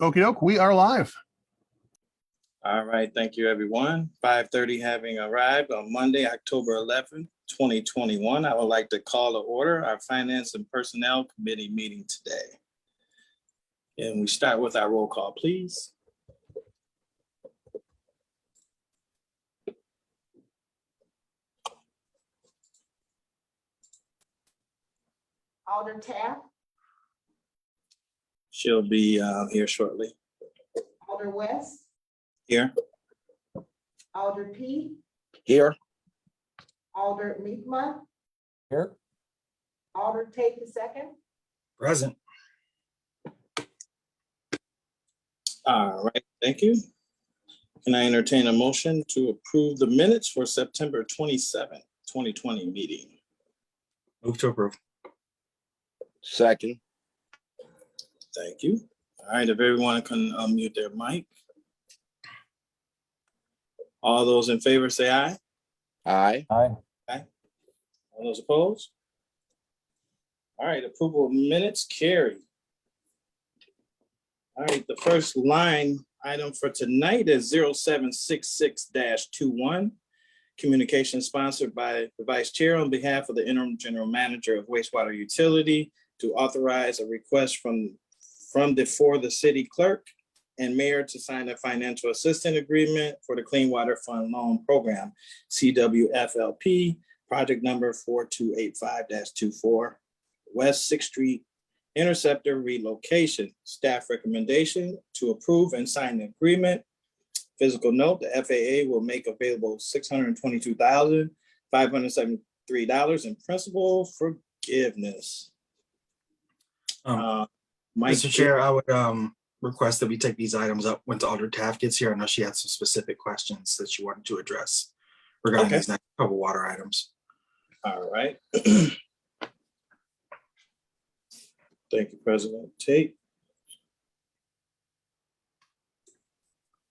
Okie doke, we are live. All right, thank you, everyone. 5:30 having arrived on Monday, October 11th, 2021. I would like to call to order our Finance and Personnel Committee meeting today. And we start with our roll call, please. Alder Taft, She'll be here shortly. Alder West, Here. Alder P, Here. Alder Meekma, Here. Alder Tate II, Present. All right, thank you. Can I entertain a motion to approve the minutes for September 27th, 2020 meeting? Move to approve. Second. Thank you. All right, if everyone can unmute their mic. All those in favor say aye. Aye. Aye. All those opposed? All right, approval of minutes carried. All right, the first line item for tonight is 0766-21. Communication sponsored by the Vice Chair on behalf of the Interim General Manager of Wastewater Utility to authorize a request from the city clerk and mayor to sign a financial assistance agreement for the Clean Water Fund Loan Program, CWFLP, project number 4285-24, West 6th Street Interceptor relocation. Staff recommendation to approve and sign the agreement. Physical note, the FAA will make available $622,573 in principal forgiveness. Mike, Mr. Chair, I would request that we take these items up once Alder Taft gets here. I know she had some specific questions that she wanted to address regarding Okay. these next couple water items. All right. Thank you, President Tate.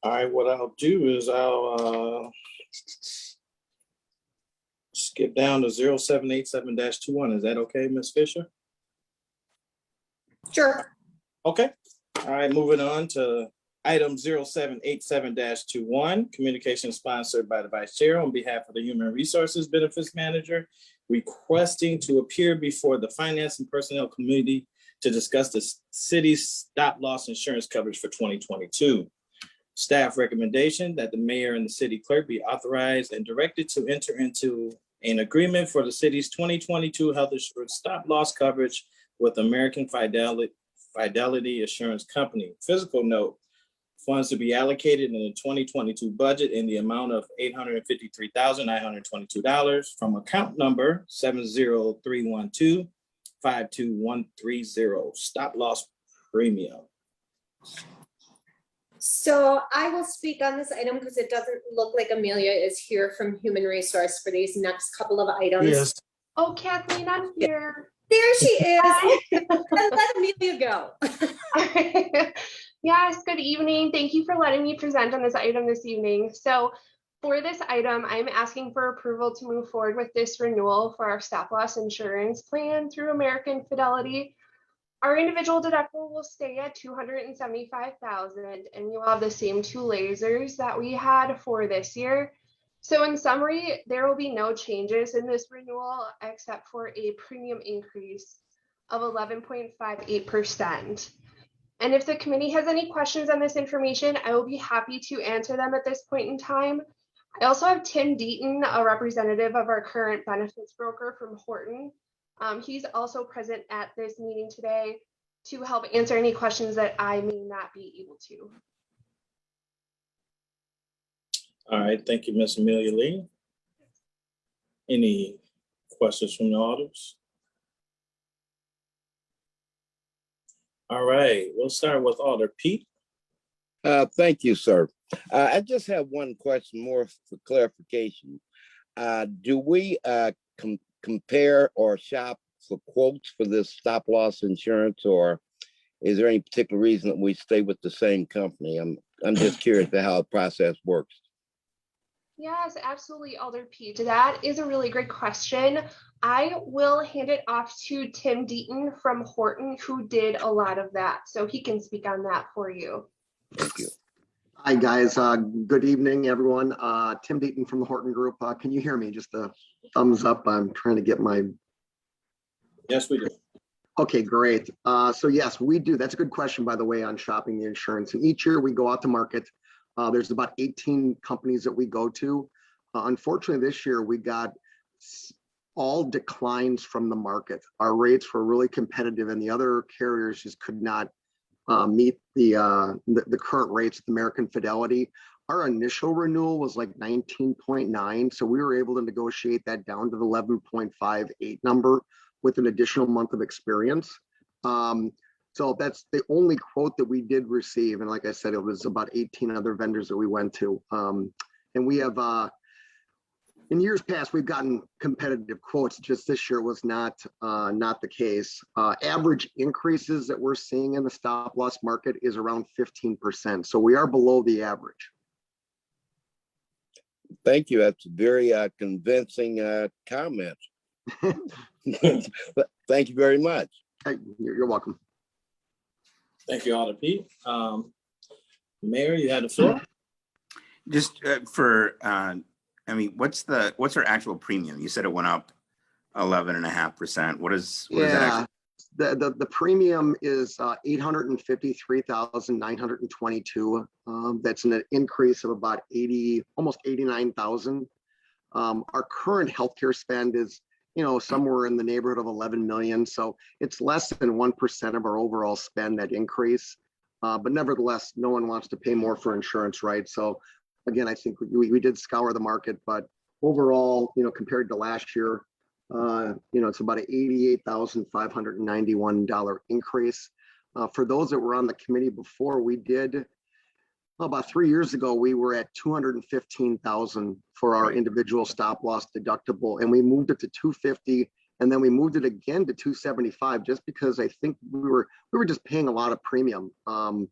All right, what I'll do is I'll skip down to 0787-21. Is that okay, Ms. Fisher? Sure. Okay. All right, moving on to item 0787-21, communication sponsored by the Vice Chair on behalf of the Human Resources Benefits Manager, requesting to appear before the Finance and Personnel Committee to discuss the city's stop-loss insurance coverage for 2022. Staff recommendation that the mayor and the city clerk be authorized and directed to enter into an agreement for the city's 2022 health insurance stop-loss coverage with American Fidelity Assurance Company. Physical note, funds to be allocated in the 2022 budget in the amount of $853,922 from account number 70312-52130, stop loss premium. So I will speak on this item because it doesn't look like Amelia is here from Human Resource for these next couple of items. Yes. Oh, Kathleen, I'm here. There she is. Hi. Let Amelia go. Yes, good evening. Thank you for letting me present on this item this evening. So for this item, I'm asking for approval to move forward with this renewal for our stop loss insurance plan through American Fidelity. Our individual deductible will stay at $275,000, and you'll have the same two lasers that we had for this year. So in summary, there will be no changes in this renewal except for a premium increase of 11.58%. And if the committee has any questions on this information, I will be happy to answer them at this point in time. I also have Tim Deaton, a representative of our current benefits broker from Horton. He's also present at this meeting today to help answer any questions that I may not be able to. All right, thank you, Ms. Amelia Lee. Any questions from the audience? All right, we'll start with Alder Pete. Thank you, sir. I just have one question more for clarification. Do we compare or shop for quotes for this stop loss insurance, or is there any particular reason that we stay with the same company? I'm just curious to how the process works. Yes, absolutely, Alder Pete. That is a really great question. I will hand it off to Tim Deaton from Horton, who did a lot of that, so he can speak on that for you. Thank you. Hi, guys. Good evening, everyone. Tim Deaton from the Horton Group. Can you hear me? Just a thumbs up. I'm trying to get my. Yes, we do. Okay, great. So yes, we do. That's a good question, by the way, on shopping the insurance. And each year we go out to market. There's about 18 companies that we go to. Unfortunately, this year we got all declines from the market. Our rates were really competitive, and the other carriers just could not meet the current rates with American Fidelity. Our initial renewal was like 19.9, so we were able to negotiate that down to the 11.58 number with an additional month of experience. So that's the only quote that we did receive. And like I said, it was about 18 other vendors that we went to. And we have, in years past, we've gotten competitive quotes. Just this year was not the case. Average increases that we're seeing in the stop loss market is around 15%. So we are below the average. Thank you. That's a very convincing comment. Thank you very much. Hey, you're welcome. Thank you, Alder Pete. Mayor, you had the floor. Just I mean, what's our actual premium? You said it went up 11.5%. What is that actually? The premium is $853,922. That's an increase of about almost 89,000. Our current healthcare spend is, somewhere in the neighborhood of 11 million. So it's less than 1% of our overall spend, that increase. But nevertheless, no one wants to pay more for insurance, right? So again, I think we did scour the market, but overall, compared to last year, it's about an $88,591 increase. For those that were on the committee before, we did about 3 years ago, we were at 215,000 for our individual stop loss deductible, and we moved it to 250, and then we moved it again to 275, just because I think we were just paying a lot of premium, and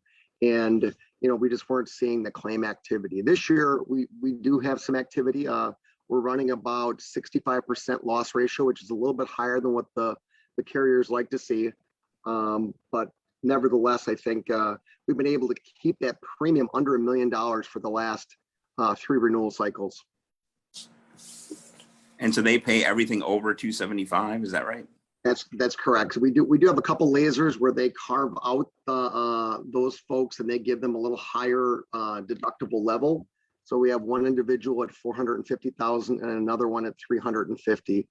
we just weren't seeing the claim activity. This year, we do have some activity. We're running about 65% loss ratio, which is a little bit higher than what the carriers like to see, but nevertheless, I think we've been able to keep that premium under $1 million for the last 3 renewal cycles. And so they pay everything over 275, is that right? That's correct. So we do have a couple lasers where they carve out those folks and they give them a little higher deductible level. So we have one individual at 450,000 and another one at 350.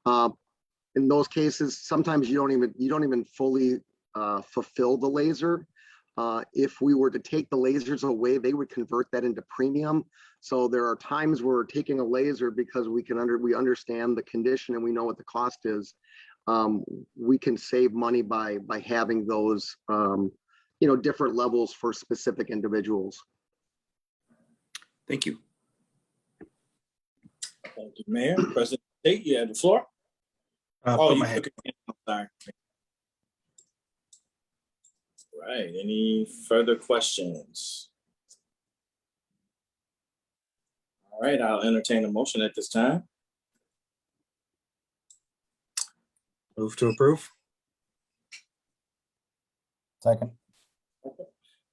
In those cases, sometimes you don't even fully fulfill the laser. If we were to take the lasers away, they would convert that into premium. So there are times where we're taking a laser because we understand the condition and we know what the cost is. We can save money by having those different levels for specific individuals. Thank you. Thank you, Mayor. President Tate, you have the floor. Put my hand. I'm sorry. Right. Any further questions? All right, I'll entertain a motion at this time. Move to approve. Second.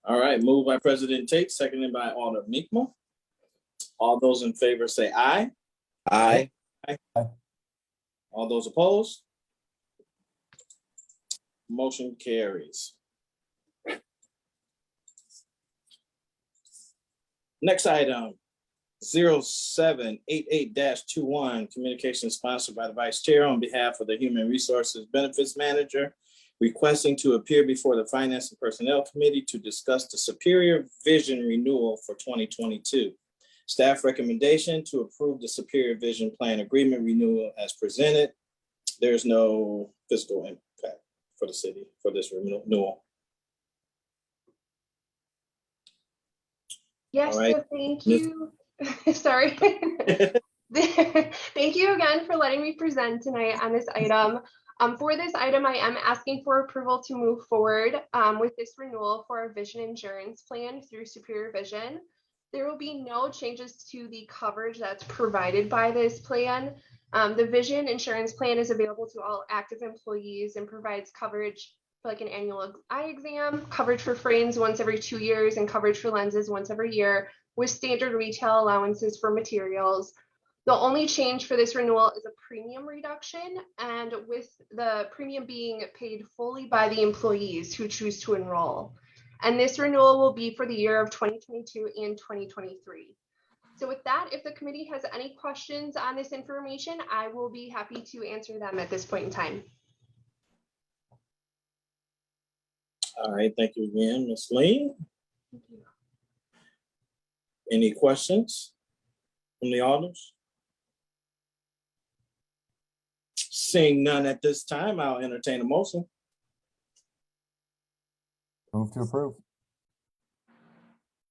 All right, moved by President Tate, seconded by Alder Meekma. All those in favor say aye. Aye. All those opposed? Motion carries. Next item, 0788-21, communication sponsored by the Vice Chair on behalf of the Human Resources Benefits Manager, requesting to appear before the Finance and Personnel Committee to discuss the Superior Vision renewal for 2022. Staff recommendation to approve the Superior Vision Plan Agreement renewal as presented. There's no fiscal impact for the city for this renewal. Yes, All right. so thank you. Sorry. Thank you again for letting me present tonight on this item. For this item, I am asking for approval to move forward with this renewal for our vision insurance plan through Superior Vision. There will be no changes to the coverage that's provided by this plan. The vision insurance plan is available to all active employees and provides coverage for like an annual eye exam, coverage for frames once every 2 years, and coverage for lenses once every year, with standard retail allowances for materials. The only change for this renewal is a premium reduction, and with the premium being paid fully by the employees who choose to enroll. And this renewal will be for the year of 2022 and 2023. So with that, if the committee has any questions on this information, I will be happy to answer them at this point in time. All right, thank you again, Ms. Lee. Any questions from the audience? Seeing none at this time, I'll entertain a motion. Move to approve.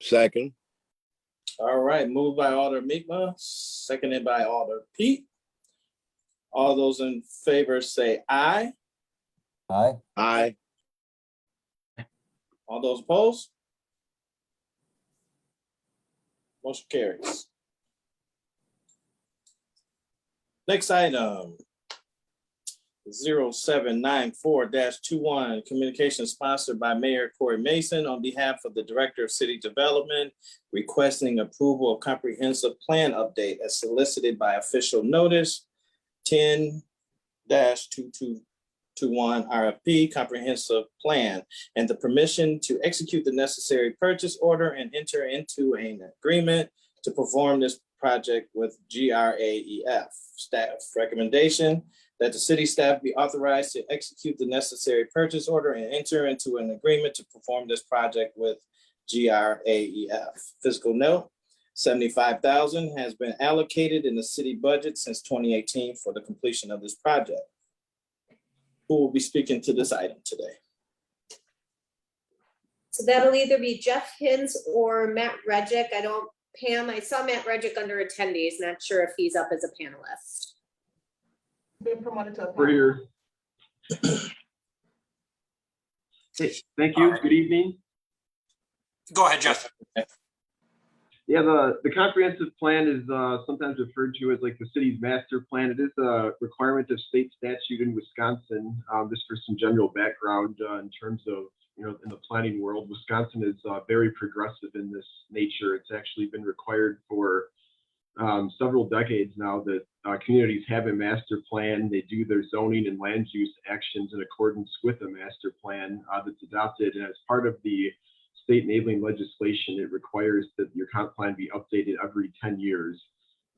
Second. All right, moved by Alder Meekma, seconded by Alder Pete. All those in favor say aye. Aye. Aye. All those opposed? Motion carries. Next item, 0794-21, communication sponsored by Mayor Corey Mason on behalf of the Director of City Development, requesting approval of comprehensive plan update as solicited by official notice 10-2221 RFP comprehensive plan, and the permission to execute the necessary purchase order and enter into an agreement to perform this project with GRAEF. Staff recommendation that the city staff be authorized to execute the necessary purchase order and enter into an agreement to perform this project with GRAEF. Fiscal note, $75,000 has been allocated in the city budget since 2018 for the completion of this project. Who will be speaking to this item today? So that'll either be Jeff Hins or Matt Regic. Pam, I saw Matt Regic under attendees, not sure if he's up as a panelist. Been promoted to a. We're here. Hey, thank you. Good evening. Go ahead, Jeff. Yeah, the comprehensive plan is sometimes referred to as like the city's master plan. It is a requirement of state statute in Wisconsin. Just for some general background in terms of, in the planning world, Wisconsin is very progressive in this nature. It's actually been required for several decades now that communities have a master plan. They do their zoning and land use actions in accordance with a master plan that's adopted. And as part of the state enabling legislation, it requires that your comp plan be updated every 10 years.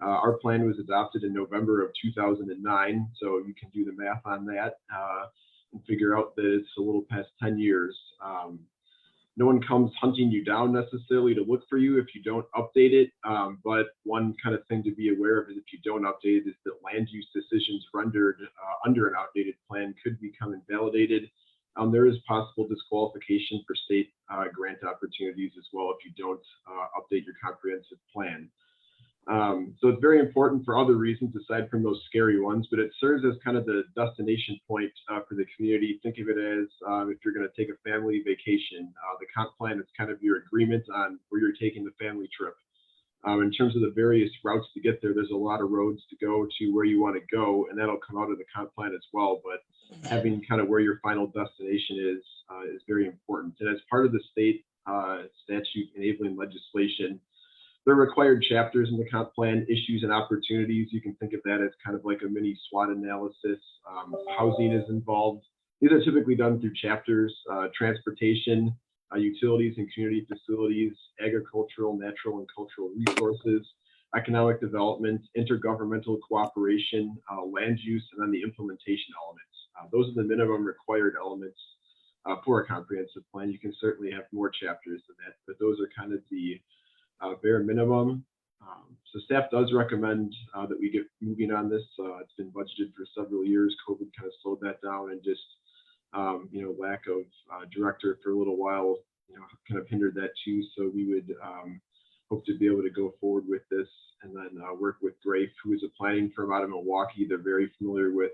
Our plan was adopted in November of 2009, so you can do the math on that and figure out that it's a little past 10 years. No one comes hunting you down necessarily to look for you if you don't update it, but one kind of thing to be aware of is if you don't update it is that land use decisions rendered under an outdated plan could become invalidated. There is possible disqualification for state grant opportunities as well if you don't update your comprehensive plan. So it's very important for other reasons aside from those scary ones, but it serves as kind of the destination point for the community. Think of it as if you're going to take a family vacation, the comp plan is kind of your agreement on where you're taking the family trip. In terms of the various routes to get there, there's a lot of roads to go to where you want to go, and that'll come out of the comp plan as well. But having kind of where your final destination is very important. And as part of the state statute enabling legislation, there are required chapters in the comp plan, issues and opportunities. You can think of that as kind of like a mini SWOT analysis. Housing is involved. These are typically done through chapters, transportation, utilities and community facilities, agricultural, natural and cultural resources, economic development, intergovernmental cooperation, land use, and then the implementation elements. Those are the minimum required elements for a comprehensive plan. You can certainly have more chapters than that, but those are kind of the bare minimum. So staff does recommend that we get moving on this. It's been budgeted for several years. COVID kind of slowed that down, and just lack of director for a little while, kind of hindered that too. So we would hope to be able to go forward with this and then work with Grafe, who is a planning firm out of Milwaukee. They're very familiar with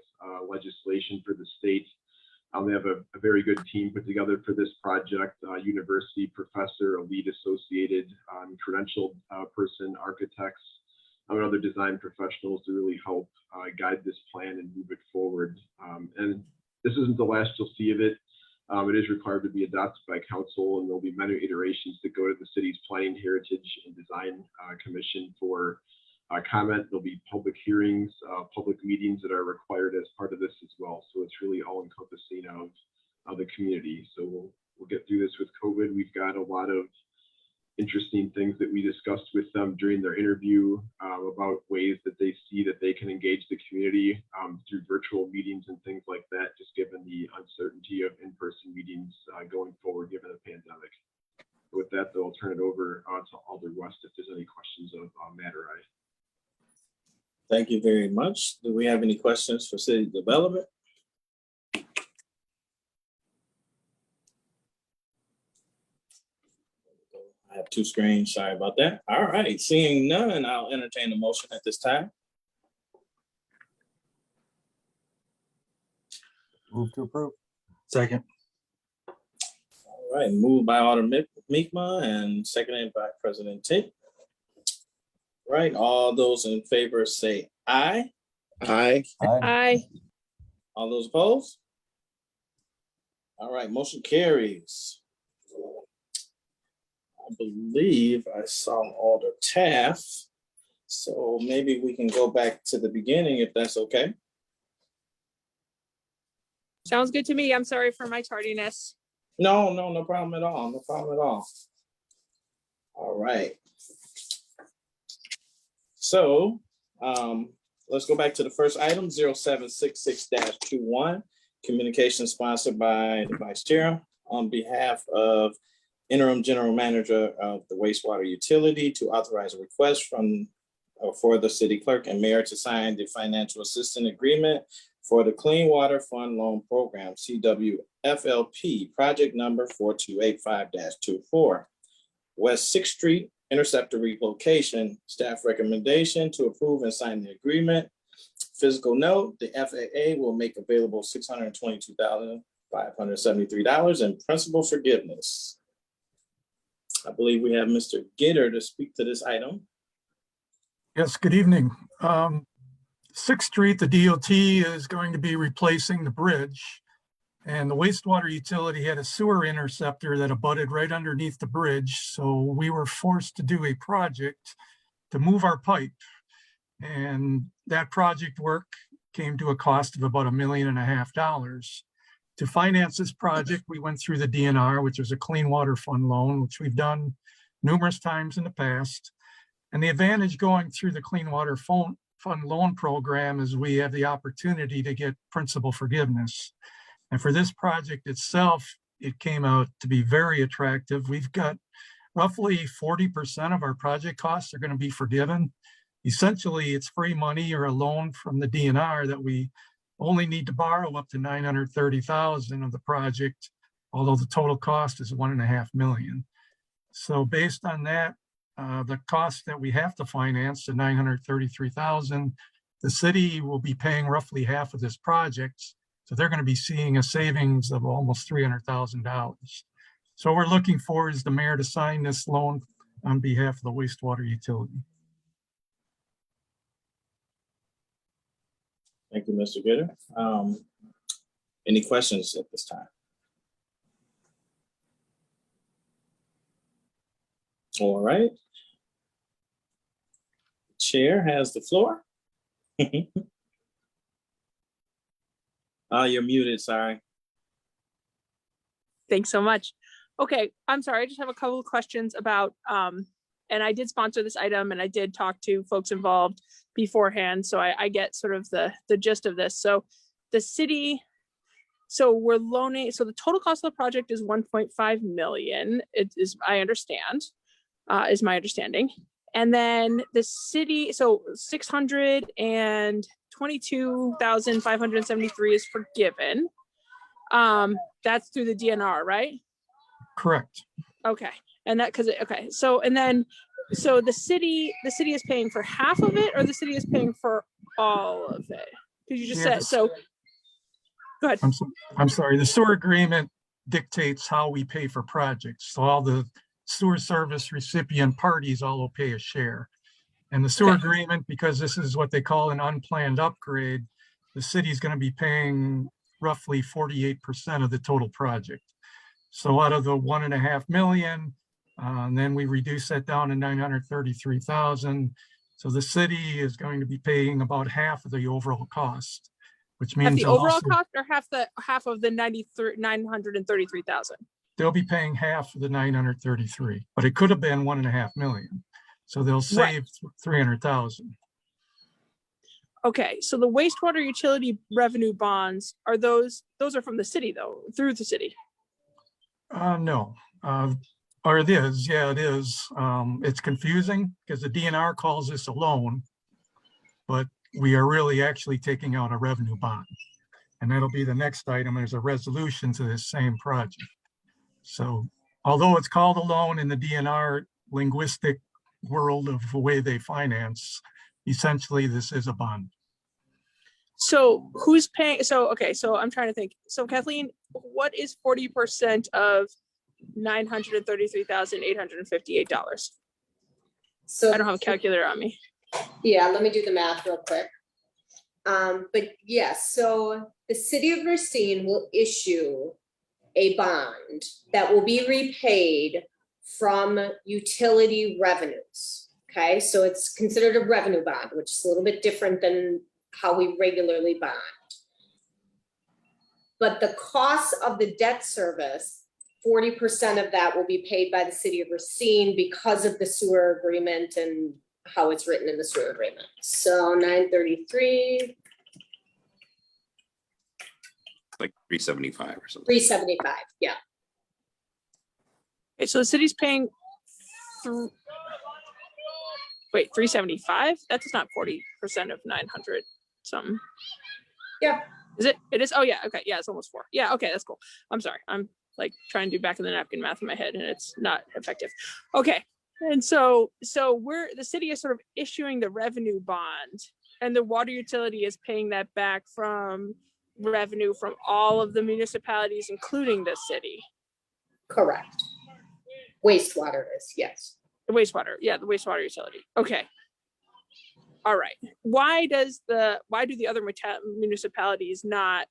legislation for the state. They have a very good team put together for this project, university professor, a lead associated, credentialed person, architects, and other design professionals to really help guide this plan and move it forward. And this isn't the last you'll see of it. It is required to be adopted by council, and there'll be many iterations that go to the city's Planning, Heritage, and Design Commission for comment. There'll be public hearings, public meetings that are required as part of this as well. So it's really all encompassing of the community. So we'll get through this with COVID. We've got a lot of interesting things that we discussed with them during their interview about ways that they see that they can engage the community through virtual meetings and things like that, just given the uncertainty of in-person meetings going forward, given the pandemic. With that, though, I'll turn it over to Alder West if there's any questions of Matt or I. Thank you very much. Do we have any questions for city development? I have two screens, sorry about that. All right, seeing none, I'll entertain a motion at this time. Move to approve. Second. All right, moved by Alder Meekma and seconded by President Tate. Right, all those in favor say aye. Aye. Aye. All those opposed? All right, motion carries. I believe I saw Alder Taft, so maybe we can go back to the beginning if that's okay. Sounds good to me. I'm sorry for my tardiness. No problem at all. No problem at all. All right. So let's go back to the first item, 0766-21, communication sponsored by the Vice Chair on behalf of Interim General Manager of the Wastewater Utility to authorize a request from for the City Clerk and Mayor to sign the financial assistance agreement for the Clean Water Fund Loan Program, CWFLP, project number 4285-24, West 6th Street Interceptor relocation. Staff recommendation to approve and sign the agreement. Physical note, the FAA will make available $622,573 in principal forgiveness. I believe we have Mr. Gitter to speak to this item. Yes, good evening. 6th Street, the DOT is going to be replacing the bridge, and the wastewater utility had a sewer interceptor that abutted right underneath the bridge. So we were forced to do a project to move our pipe. And that project work came to a cost of about $1.5 million. To finance this project, we went through the DNR, which is a Clean Water Fund loan, which we've done numerous times in the past. And the advantage going through the Clean Water Fund loan program is we have the opportunity to get principal forgiveness. And for this project itself, it came out to be very attractive. We've got roughly 40% of our project costs are going to be forgiven. Essentially, it's free money or a loan from the DNR that we only need to borrow up to $930,000 of the project, although the total cost is $1.5 million. So based on that, the cost that we have to finance, the $933,000, the city will be paying roughly half of this project. So they're going to be seeing a savings of almost $300,000. So we're looking for is the mayor to sign this loan on behalf of the wastewater utility. Thank you, Mr. Gitter. Any questions at this time? All right. Chair has the floor. You're muted, sorry. Thanks so much. Okay, I'm sorry. I just have a couple of questions about, and I did sponsor this item and I did talk to folks involved beforehand. So I get sort of the gist of this. So the city, so we're loaning, so the total cost of the project is 1.5 million. It is, I understand, is my understanding. And then the city, so 622,573 is forgiven. That's through the DNR, right? Correct. Okay. And that, cause okay. So, and then, so the city is paying for half of it or the city is paying for all of it? Cause you just said, so. Go ahead. I'm sorry, the sewer agreement dictates how we pay for projects. So all the sewer service recipient parties all will pay a share. And the sewer Okay. agreement, because this is what they call an unplanned upgrade, the city's going to be paying roughly 48% of the total project. So out of the 1.5 million, and then we reduce that down to 933,000. So the city is going to be paying about half of the overall cost, which Half means the they'll overall also, cost or half of the 933,000? they'll be paying half of the 933, but it could have been 1.5 million. So they'll Right. save 300,000. Okay, so the wastewater utility revenue bonds are those are from the city though, through the city. No, or it is, yeah, it is. It's confusing because the DNR calls this a loan, but we are really actually taking out a revenue bond. And that'll be the next item. There's a resolution to this same project. So although it's called a loan in the DNR linguistic world of the way they finance, essentially this is a bond. So who's paying? So, okay, so I'm trying to think. So Kathleen, what is 40% of $933,858? So I don't have a calculator on me. yeah, let me do the math real quick. But yes, so the city of Racine will issue a bond that will be repaid from utility revenues. Okay, so it's considered a revenue bond, which is a little bit different than how we regularly bond. But the cost of the debt service, 40% of that will be paid by the city of Racine because of the sewer agreement and how it's written in the sewer agreement. So 933, Like 375 or something. 375, yeah. Okay, so the city's paying, wait, 375? That's not 40% of 900 something. Yeah. Is it? It is? Oh yeah, okay, yeah, it's almost 4. Yeah, okay, that's cool. I'm sorry, I'm like trying to do back of the napkin math in my head and it's not effective. Okay, and so the city is sort of issuing the revenue bond and the water utility is paying that back from revenue from all of the municipalities, including the city. Correct. Wastewater is, yes. The wastewater, yeah, the wastewater utility. Okay. All right. Why do the other municipalities not,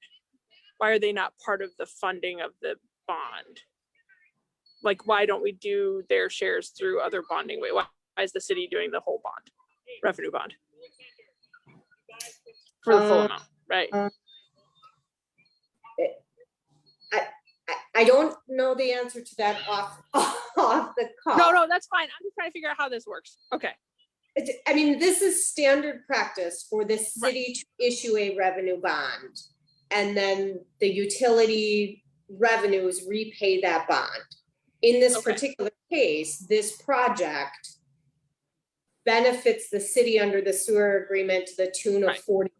why are they not part of the funding of the bond? Like, why don't we do their shares through other bonding way? Why is the city doing the whole bond, revenue bond? For the full amount, right? I don't know the answer to that off the cuff. No, that's fine. I'm just trying to figure out how this works. Okay. I mean, this is standard practice for the city to issue a revenue bond. And then the utility revenues repay that bond. In this particular case, this project benefits the city under the sewer agreement to the tune of 40%.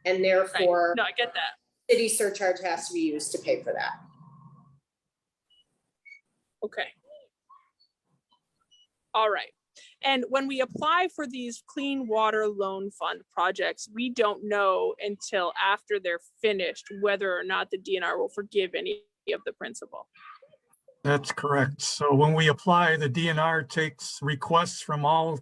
And therefore, no, I get that. City surcharge has to be used to pay for that. Okay. All right. And when we apply for these clean water loan fund projects, we don't know until after they're finished whether or not the DNR will forgive any of the principal. That's correct. So when we apply, the DNR takes requests from all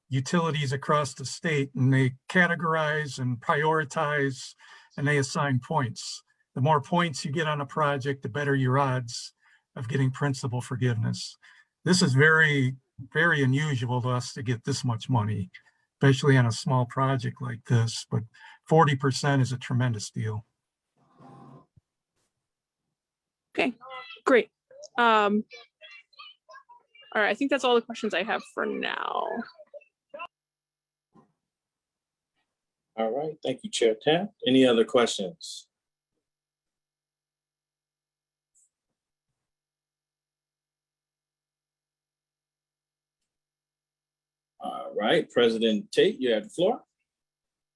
utilities across the state and they categorize and prioritize and they assign points. The more points you get on a project, the better your odds of getting principal forgiveness. This is very, very unusual to us to get this much money, especially on a small project like this, but 40% is a tremendous deal. Okay, great. All right, I think that's all the questions I have for now. All right, thank you, Chair Taft. Any other questions? All right, President Tate, you have the floor.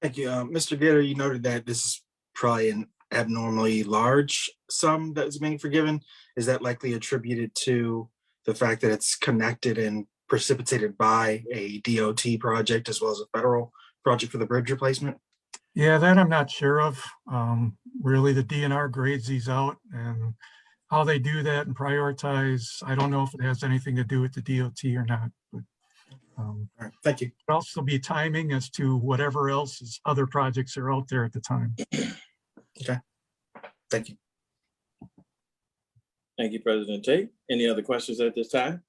Thank you. Mr. Gator, you noted that this is probably an abnormally large sum that is being forgiven. Is that likely attributed to the fact that it's connected and precipitated by a DOT project as well as a federal project for the bridge replacement? Yeah, that I'm not sure of. Really, the DNR grades these out and how they do that and prioritize, I don't know if it has anything to do with the DOT or not, but All right, thank you. it'll also be timing as to whatever else is other projects are out there at the time. Okay, thank you. Thank you, President Tate. Any other questions at this time?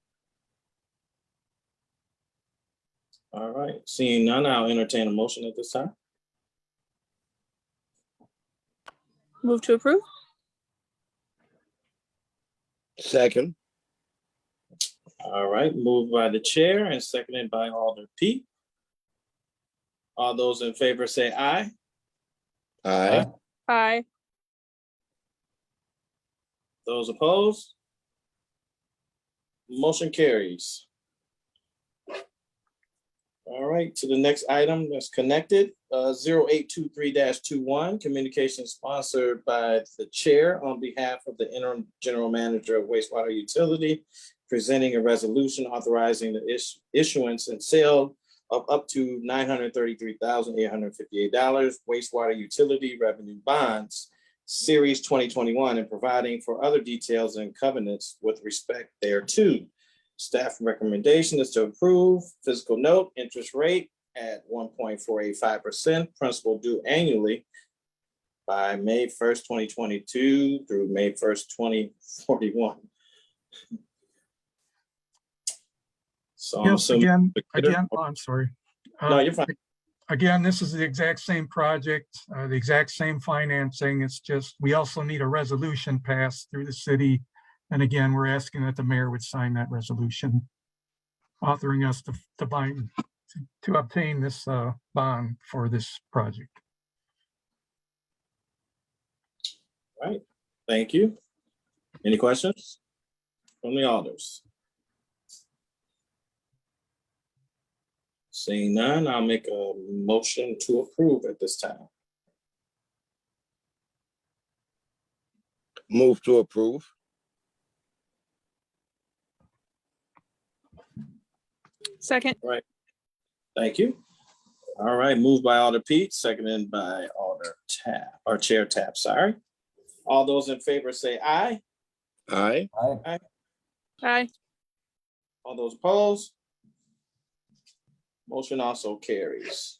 All right, seeing none, I'll entertain a motion at this time. Move to approve? Second. All right, moved by the chair and seconded by Alder Pete. All those in favor say aye. Aye. Aye. Those opposed? Motion carries. All right, to the next item that's connected, 0823-21, communication sponsored by the chair on behalf of the interim general manager of wastewater utility, presenting a resolution authorizing the issuance and sale of up to $933,858 wastewater utility revenue bonds, Series 2021, and providing for other details and covenants with respect thereto. Staff recommendation is to approve fiscal note interest rate at 1.485%, principal due annually by May 1st, 2022 through May 1st, 2041. So I'm Yes, assuming. oh, I'm sorry. No, you're fine. Again, this is the exact same project, the exact same financing. It's just, we also need a resolution passed through the city. And again, we're asking that the mayor would sign that resolution, authoring us to obtain this bond for this project. All right, thank you. Any questions from the alders? Seeing none, I'll make a motion to approve at this time. Move to approve. Second. Right. Thank you. All right, moved by Alder Pete, seconded by Alder Tap, or Chair Tap, sorry. All those in favor say aye. Aye. Aye. Aye. All those opposed? Motion also carries.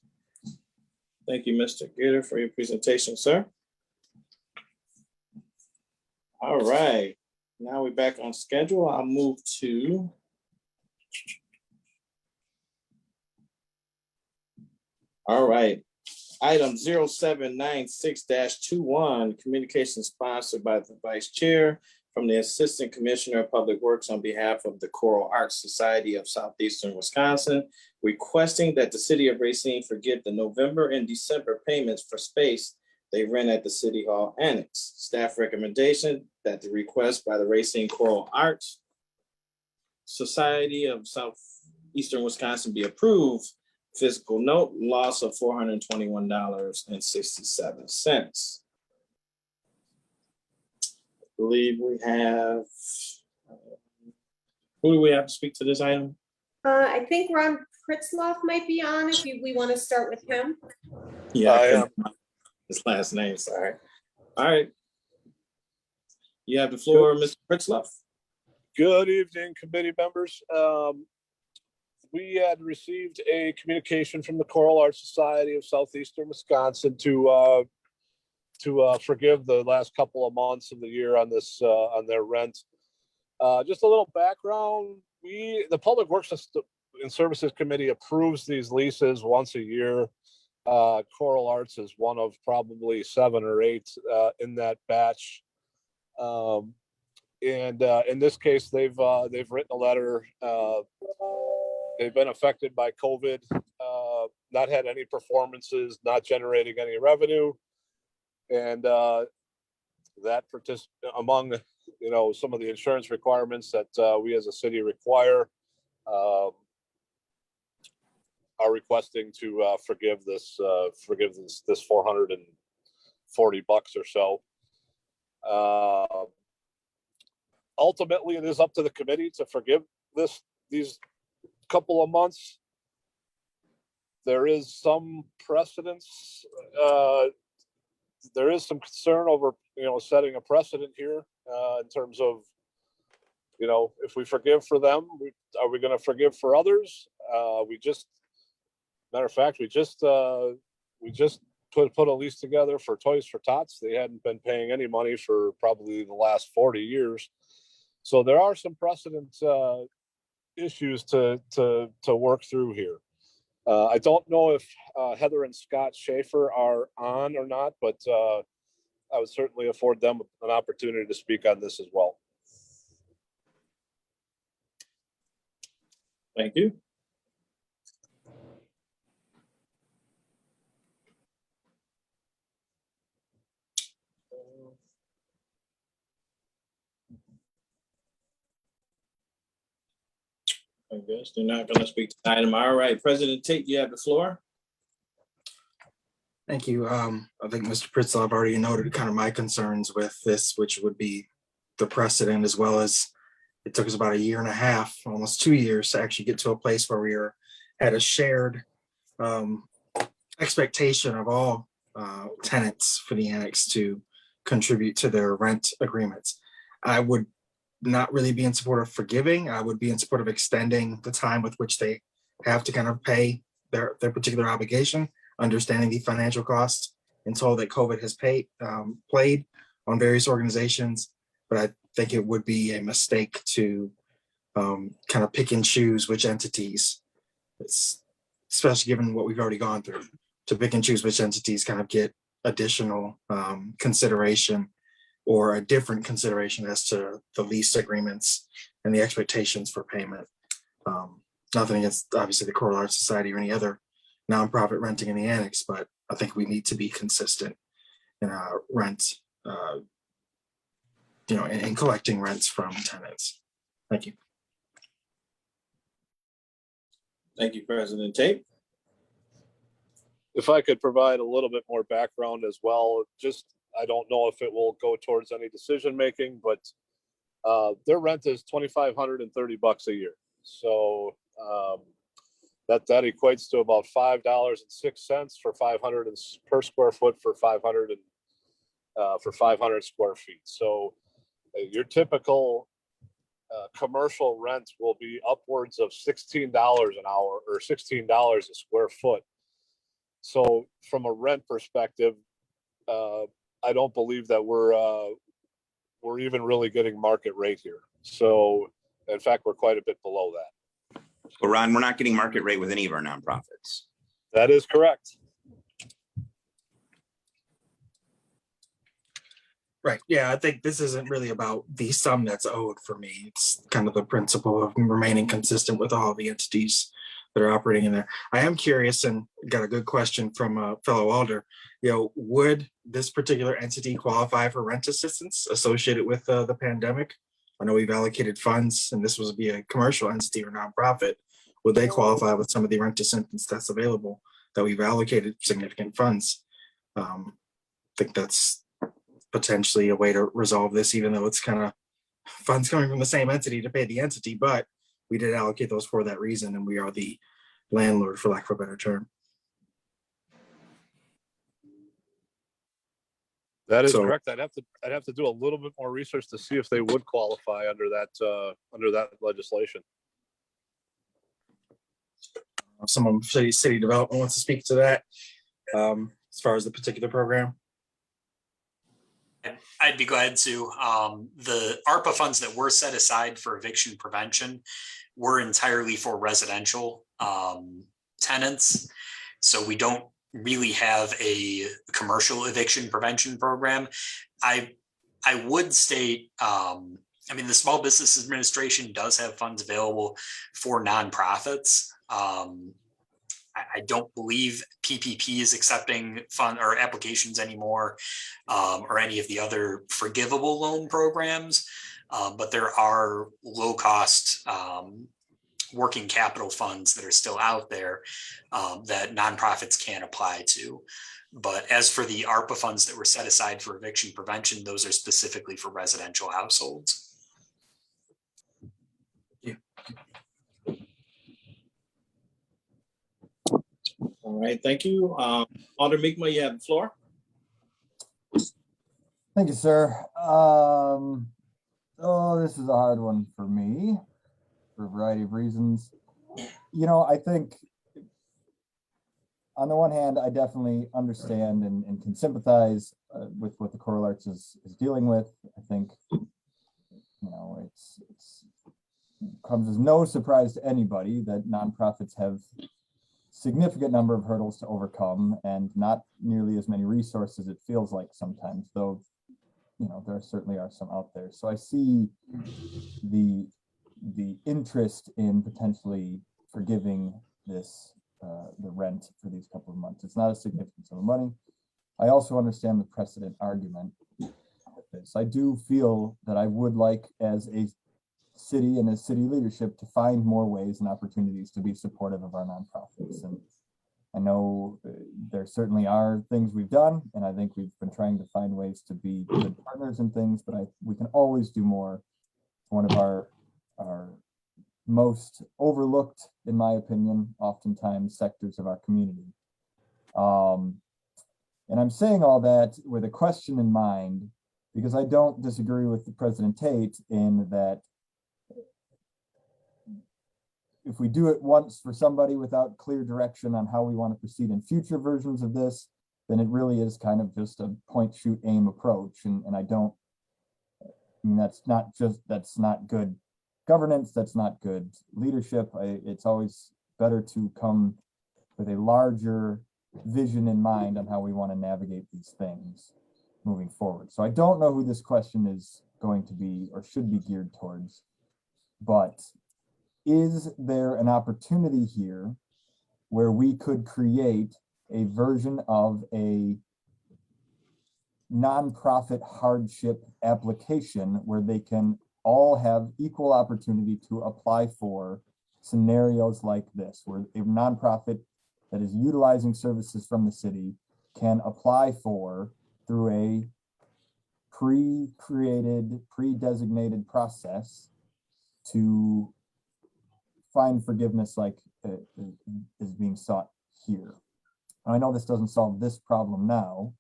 Thank you, Mr. Gator, for your presentation, sir. All right, now we're back on schedule. I'll move to all right. Item 0796-21, communication sponsored by the Vice Chair from the Assistant Commissioner of Public Works on behalf of the Choral Arts Society of Southeastern Wisconsin, requesting that the City of Racine forgive the November and December payments for space they rent at the City Hall Annex. Staff recommendation that the request by the Racine Choral Arts Society of Southeastern Wisconsin be approved. Fiscal note, loss of $421.67. I believe we have, who do we have to speak to this item? I think Ron Pritzloff might be on if we want to start with him. Yeah, I couldn't find his last name, sorry. All right. You have the floor, Mr. Pritzloff. Good evening, committee members. We had received a communication from the Choral Arts Society of Southeastern Wisconsin to forgive the last couple of months of the year on this on their rent. Just a little background: the Public Works and Services Committee approves these leases once a year. Choral Arts is one of probably 7 or 8 in that batch. And in this case, they've written a letter. They've been affected by COVID, not had any performances, not generating any revenue, and that among some of the insurance requirements that we as a city require, are requesting to forgive this $440 or so. Ultimately, it is up to the committee to forgive these couple of months. there is some precedence. There is some concern over, setting a precedent here in terms of, if we forgive for them, are we going to forgive for others? Matter of fact, we just put a lease together for Toys for Tots. They hadn't been paying any money for probably the last 40 years. So there are some precedent issues to work through here. I don't know if Heather and Scott Schaefer are on or not, but I would certainly afford them an opportunity to speak on this as well. Thank you. I guess they're not going to speak to the item. All right, President Tate, you have the floor. Thank you. I think Mr. Pritzlaff already noted kind of my concerns with this, which would be the precedent, as well as it took us about a year and a half, almost 2 years, to actually get to a place where we had a shared expectation of all tenants for the annex to contribute to their rent agreements. I would not really be in support of forgiving. I would be in support of extending the time with which they have to kind of pay their particular obligation, understanding the financial costs and toll that COVID has played on various organizations. But I think it would be a mistake to kind of pick and choose which entities, especially given what we've already gone through, to pick and choose which entities kind of get additional consideration or a different consideration as to the lease agreements and the expectations for payment. Nothing against obviously the Coral Arts Society or any other nonprofit renting in the annex, but I think we need to be consistent in our rent, in collecting rents from tenants. Thank you. Thank you, President Tate. If I could provide a little bit more background as well, I don't know if it will go towards any decision making, but their rent is $2,530 a year. So that equates to about $5.06 for 500 per square foot for 500 square feet. So your typical commercial rent will be upwards of $16 an hour or $16 a square foot. So from a rent perspective, I don't believe that we're even really getting market rate here. So in fact, we're quite a bit below that. Well, Ron, we're not getting market rate with any of our nonprofits. That is correct. Right. Yeah, I think this isn't really about the sum that's owed for me. It's kind of the principle of remaining consistent with all the entities that are operating in there. I am curious, and got a good question from a fellow alder. Would this particular entity qualify for rent assistance associated with the pandemic? I know we've allocated funds, and this was be a commercial entity or nonprofit. Would they qualify with some of the rent assistance that's available that we've allocated significant funds? I think that's potentially a way to resolve this, even though it's kind of funds coming from the same entity to pay the entity, but we did allocate those for that reason, and we are the landlord, for lack of a better term. That is correct. I'd have to do a little bit more research to see if they would qualify under that legislation. Someone from city development wants to speak to that as far as the particular program. I'd be glad to. The ARPA funds that were set aside for eviction prevention were entirely for residential tenants. So we don't really have a commercial eviction prevention program. I would state, the Small Business Administration does have funds available for nonprofits. I don't believe PPP is accepting fund or applications anymore, or any of the other forgivable loan programs. But there are low cost working capital funds that are still out there that nonprofits can apply to. But as for the ARPA funds that were set aside for eviction prevention, those are specifically for residential households. All right, thank you. Alder Meekma, you have the floor. Thank you, sir. Oh, this is a hard one for me for a variety of reasons. You know, I think on the one hand, I definitely understand and can sympathize with what the Choral Arts is dealing with. I think, you know, it's comes as no surprise to anybody that nonprofits have significant number of hurdles to overcome and not nearly as many resources it feels like sometimes, though, you know, there certainly are some out there. So I see the interest in potentially forgiving this, the rent for these couple of months. It's not a significant sum of money. I also understand the precedent argument with this. I do feel that I would like, as a city and as city leadership, to find more ways and opportunities to be supportive of our nonprofits. And I know there certainly are things we've done, and I think we've been trying to find ways to be good partners and things, but we can always do more. One of our most overlooked, in my opinion, oftentimes sectors of our community. And I'm saying all that with a question in mind, because I don't disagree with the President Tate in that if we do it once for somebody without clear direction on how we want to proceed in future versions of this, then it really is kind of just a point, shoot, aim approach. And I mean, that's not good governance. That's not good leadership. It's always better to come with a larger vision in mind on how we want to navigate these things moving forward. So I don't know who this question is going to be or should be geared towards, but is there an opportunity here where we could create a version of a nonprofit hardship application where they can all have equal opportunity to apply for scenarios like this, where a nonprofit that is utilizing services from the city can apply for, through a pre-created, pre-designated process, to find forgiveness like is being sought here. I know this doesn't solve this problem now,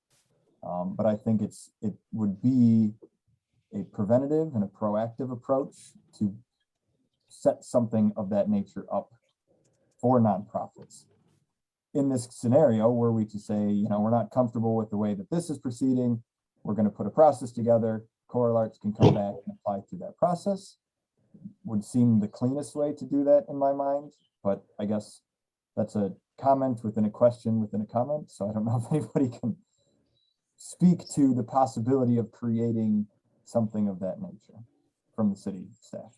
but I think it would be a preventative and a proactive approach to set something of that nature up for nonprofits. In this scenario, were we to say, you know, we're not comfortable with the way that this is proceeding, we're going to put a process together, Choral Arts can come back and apply through that process, would seem the cleanest way to do that in my mind. But I guess that's a comment within a question within a comment. So I don't know if anybody can speak to the possibility of creating something of that nature from the city staff.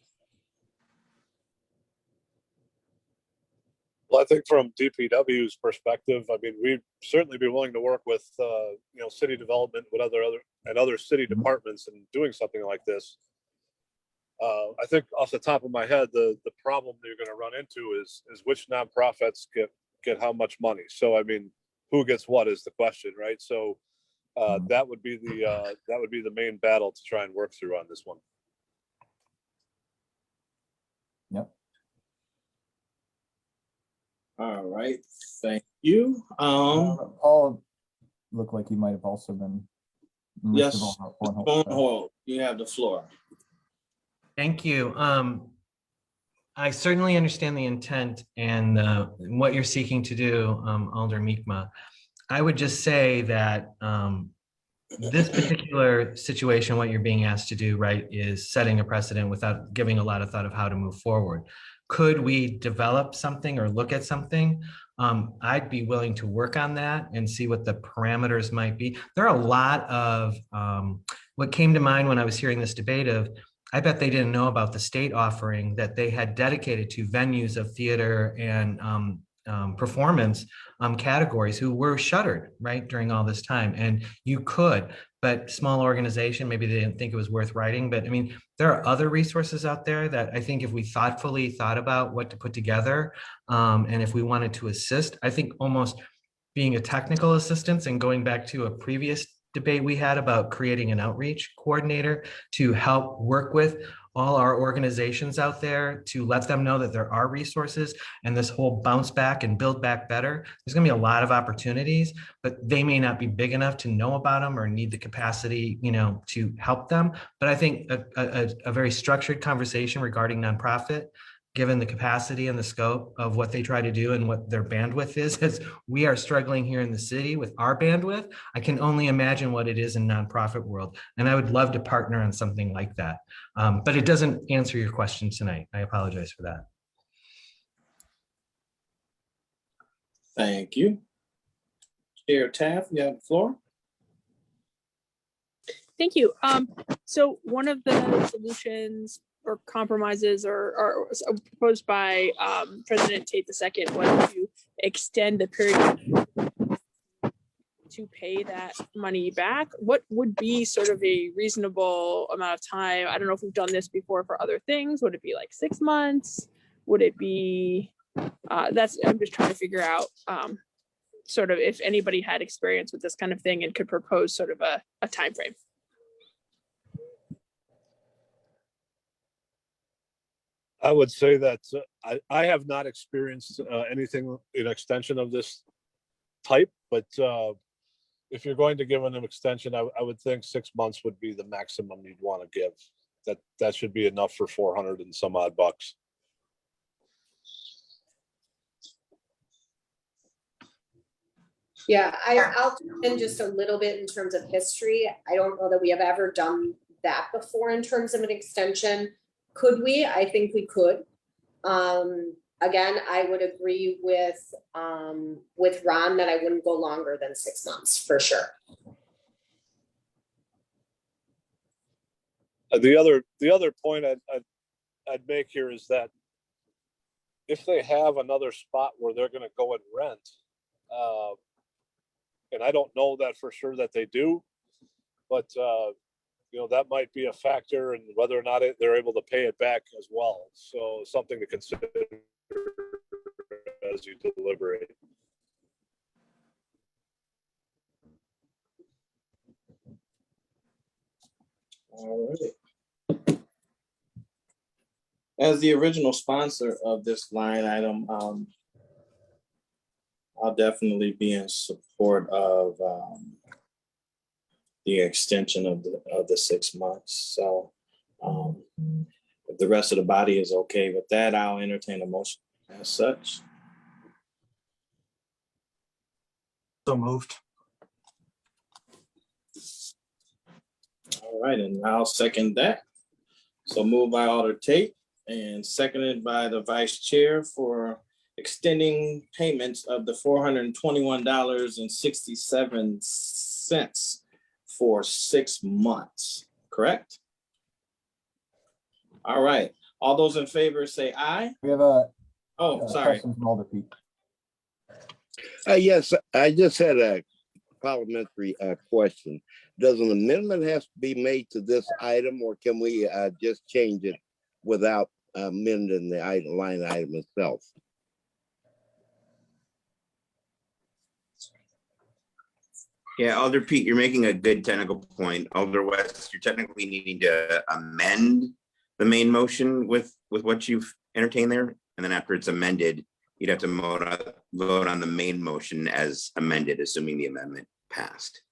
Well, I think from DPW's perspective, I mean, we'd certainly be willing to work with, you know, city development with other city departments and doing something like this. I think off the top of my head, the problem that you're going to run into is which nonprofits get how much money. So, I mean, who gets what is the question, right? So that would be the main battle to try and work through on this one. Yep. All right, thank you. Paul looked like he might have also been. Yes, Bornhold, you have the floor. Thank you. I certainly understand the intent and what you're seeking to do, Alder Meekma. I would just say that this particular situation, what you're being asked to do, right, is setting a precedent without giving a lot of thought of how to move forward. Could we develop something or look at something? I'd be willing to work on that and see what the parameters might be. There are a lot of, what came to mind when I was hearing this debate of, I bet they didn't know about the state offering that they had dedicated to venues of theater and performance categories who were shuttered, right, during all this time. And you could, but small organization, maybe they didn't think it was worth writing. But I mean, there are other resources out there that I think if we thoughtfully thought about what to put together, and if we wanted to assist, I think almost being a technical assistance and going back to a previous debate we had about creating an outreach coordinator to help work with all our organizations out there to let them know that there are resources and this whole bounce back and build back better. There's going to be a lot of opportunities, but they may not be big enough to know about them or need the capacity, to help them. But I think a very structured conversation regarding nonprofit, given the capacity and the scope of what they try to do and what their bandwidth is, as we are struggling here in the city with our bandwidth, I can only imagine what it is in nonprofit world. And I would love to partner on something like that. But it doesn't answer your question tonight. I apologize for that. Thank you. Chair Taft, you have the floor. Thank you. So one of the solutions or compromises or proposed by President Tate II was to extend the period to pay that money back. What would be sort of a reasonable amount of time? I don't know if we've done this before for other things. Would it be like 6 months? Would it be, I'm just trying to figure out sort of if anybody had experience with this kind of thing and could propose sort of a time frame. I would say that I have not experienced anything in extension of this type, but if you're going to give an extension, I would think 6 months would be the maximum you'd want to give. That should be enough for 400 and some odd bucks. Yeah, I'll jump in just a little bit in terms of history. I don't know that we have ever done that before in terms of an extension. Could we? I think we could. Again, I would agree with Ron that I wouldn't go longer than 6 months for sure. The other point I'd make here is that if they have another spot where they're going to go and rent, and I don't know that for sure that they do, but that might be a factor in whether or not they're able to pay it back as well. So something to consider as you deliberate. All right. As the original sponsor of this line item, I'll definitely be in support of the extension of the 6 months. So if the rest of the body is okay with that, I'll entertain a motion as such. So moved. All right, and I'll second that. So moved by Alder Tate and seconded by the Vice Chair for extending payments of the $421.67 for 6 months, correct? All right, all those in favor say aye. We have a sorry. question from Alder Pete. Yes, I just had a parliamentary question. Does an amendment have to be made to this item, or can we just change it without amending the line item itself? Yeah, Alder Pete, you're making a good technical point. Alder West, you're technically needing to amend the main motion with what you've entertained there. And then after it's amended, you'd have to vote on the main motion as amended, assuming the amendment passed.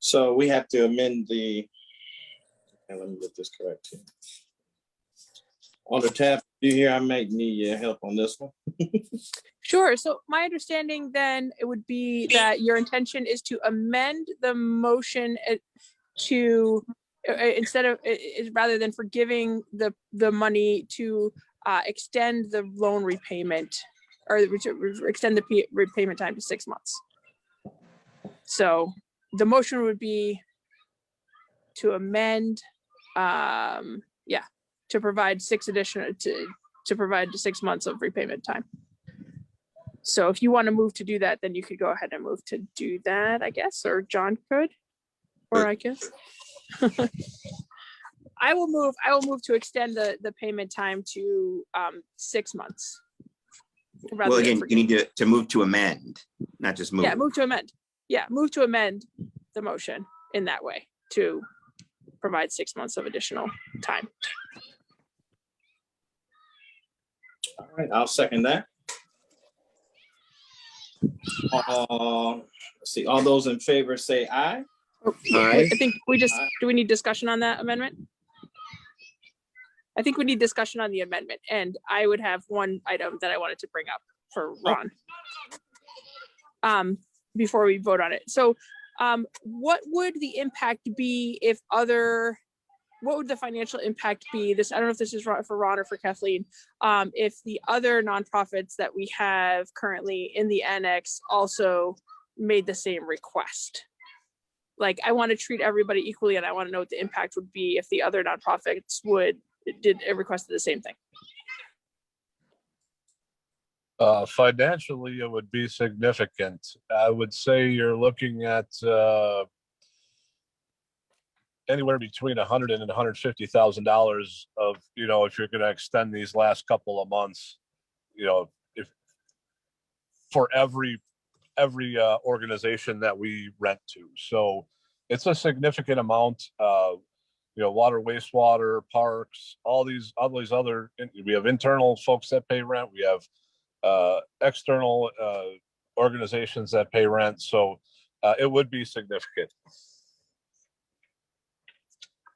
So we have to amend the, and let me get this correct here. Alder Taft, you hear, I might need your help on this one. Sure. So my understanding then it would be that your intention is to amend the motion to instead of rather than forgiving the money to extend the loan repayment or extend the repayment time to 6 months. So the motion would be to amend, to provide to provide 6 months of repayment time. So if you want to move to do that, then you could go ahead and move to do that, I guess, or John could, or I guess. I will move to extend the payment time to 6 months. Well, again, you need to move to amend, not just move. Yeah, move to amend. Yeah, move to amend the motion in that way. to provide 6 months of additional time. All right, I'll second that. Let's see, all those in favor say aye. Aye. I think do we need discussion on that amendment? I think we need discussion on the amendment, and I would have one item that I wanted to bring up for Ron. Before we vote on it. So what would the impact be if what would the financial impact be? I don't know if this is for Ron or for Kathleen. If the other nonprofits that we have currently in the annex also made the same request. Like, I want to treat everybody equally, and I want to know what the impact would be if the other nonprofits did requested the same thing. Financially, it would be significant. I would say you're looking at anywhere between $100,000 and $150,000 of, if you're going to extend these last couple of months, if for every organization that we rent to. So it's a significant amount. Water, wastewater, parks, all these other, we have internal folks that pay rent. We have external organizations that pay rent. So it would be significant.